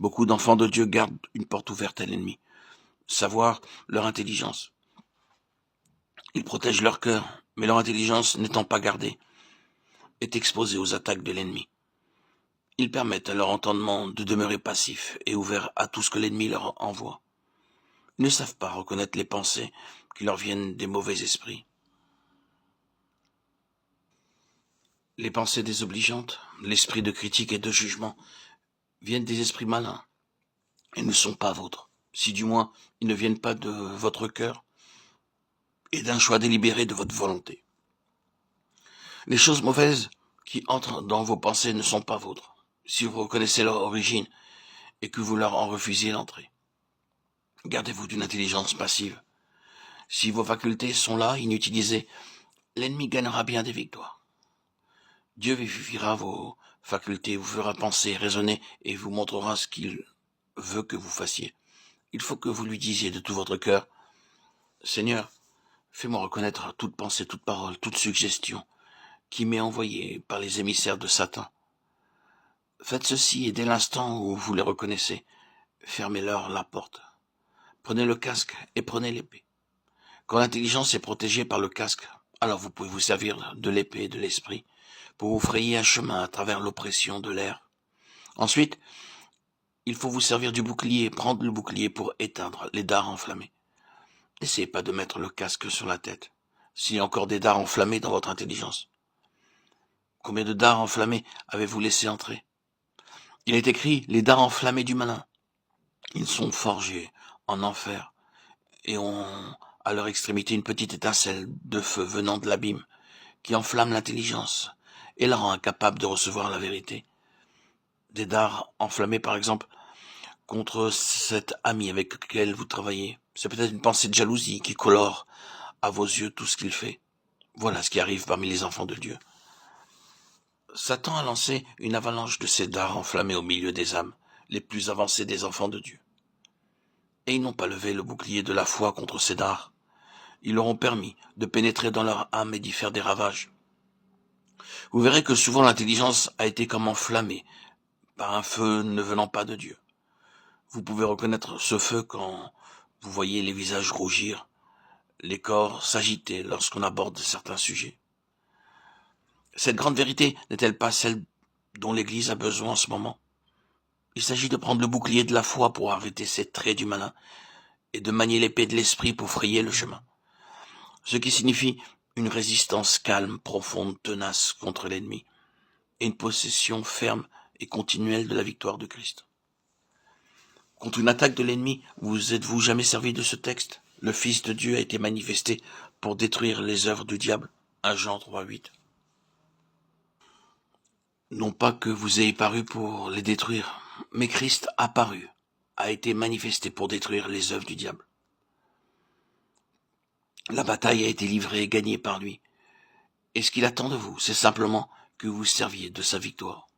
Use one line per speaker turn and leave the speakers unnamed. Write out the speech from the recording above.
Beaucoup d'enfants de Dieu gardent une porte ouverte à l'ennemi, savoir leur intelligence. Ils protègent leur cœur, mais leur intelligence n'étant pas gardée, est exposée aux attaques de l'ennemi. Ils permettent à leur entendement de demeurer passif et ouvert à tout ce que l'ennemi leur envoie. Ils ne savent pas reconnaître les pensées qui leur viennent des mauvais esprits. Les pensées désobligeantes, l'esprit de critique et de jugement viennent des esprits malins et ne sont pas vôtres, si du moins ils ne viennent pas de votre cœur et d'un choix délibéré de votre volonté. Les choses mauvaises qui entrent dans vos pensées ne sont pas vôtres, si vous reconnaissez leur origine et que vous leur en refusez l'entrée. Gardez-vous d'une intelligence passive. Si vos facultés sont là, inutilisées, l'ennemi gagnera bien des victoires. Dieu vivifiera vos facultés, vous fera penser, raisonner et vous montrera ce qu'il veut que vous fassiez. Il faut que vous lui disiez de tout votre cœur, « Seigneur, fais-moi reconnaître toute pensée, toute parole, toute suggestion qui m'est envoyée par les émissaires de Satan. Faites ceci et dès l'instant où vous les reconnaissez, fermez-leur la porte. Prenez le casque et prenez l'épée. Quand l'intelligence est protégée par le casque, alors vous pouvez vous servir de l'épée de l'esprit pour vous frayer un chemin à travers l'oppression de l'air. Ensuite, il faut vous servir du bouclier, prendre le bouclier pour éteindre les dards enflammés. N'essayez pas de mettre le casque sur la tête, s'il y a encore des dards enflammés dans votre intelligence. Combien de dards enflammés avez-vous laissé entrer? Il est écrit, les dards enflammés du malin. Ils sont forgés en enfer et ont à leur extrémité une petite étincelle de feu venant de l'abîme qui enflamme l'intelligence et la rend incapable de recevoir la vérité. Des dards enflammés, par exemple, contre cet ami avec lequel vous travaillez. C'est peut-être une pensée de jalousie qui colore à vos yeux tout ce qu'il fait. Voilà ce qui arrive parmi les enfants de Dieu. Satan a lancé une avalanche de ces dards enflammés au milieu des âmes, les plus avancées des enfants de Dieu. Et ils n'ont pas levé le bouclier de la foi contre ces dards. Ils leur ont permis de pénétrer dans leur âme et d'y faire des ravages. Vous verrez que souvent l'intelligence a été comme enflammée par un feu ne venant pas de Dieu. Vous pouvez reconnaître ce feu quand vous voyez les visages rougir, les corps s'agiter lorsqu'on aborde certains sujets. Cette grande vérité n'est-elle pas celle dont l'Église a besoin en ce moment? Il s'agit de prendre le bouclier de la foi pour arrêter ces traits du malin et de manier l'épée de l'esprit pour frayer le chemin. Ce qui signifie une résistance calme, profonde, tenace contre l'ennemi et une possession ferme et continuelle de la victoire de Christ. Contre une attaque de l'ennemi, vous êtes-vous jamais servi de ce texte? Le Fils de Dieu a été manifesté pour détruire les œuvres du diable. 1 Jean 3,8. Non pas que vous ayez paru pour les détruire, mais Christ a paru, a été manifesté pour détruire les œuvres du diable. La bataille a été livrée et gagnée par lui. Et ce qu'il attend de vous, c'est simplement que vous serviez de sa victoire.